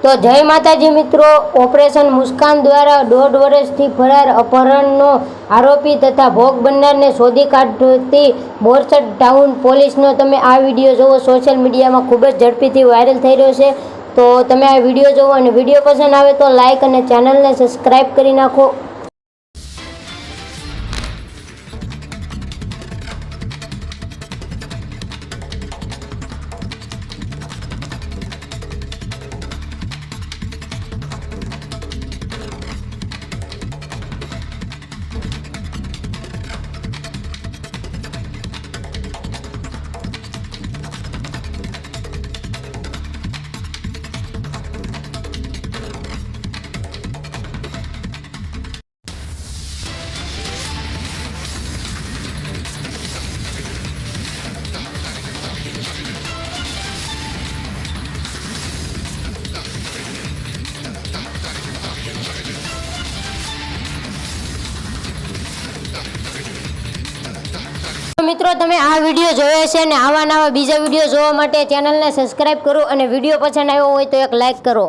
તો જય માતાજી મિત્રો, ઓપરેશન મુસ્કાન દ્વારા 1.5 વર્ષથી ફરાર અપહરણનો આરોપી તથા ભોગ બનનારને શોધી કાઢતી બોરસદ ટાઉન પોલીસનો તમે આ વિડીયો જોવો. સોશિયલ મીડિયામાં ખૂબ જ ઝડપીથી વાયરલ થઈ રહ્યો છે. તો તમે આ વિડીયો જોવો અને વિડીયો પસંદ આવે તો લાઇક અને ચેનલને સબસ્ક્રાઈબ કરી નાખો. મિત્રો, તમે આ વિડીયો જોયો છે અને આવા નવા બીજા વિડીયો જોવા માટે ચેનલને સબસ્ક્રાઈબ કરો અને વિડીયો પસંદ આવ્યો હોય તો એક લાઈક કરો.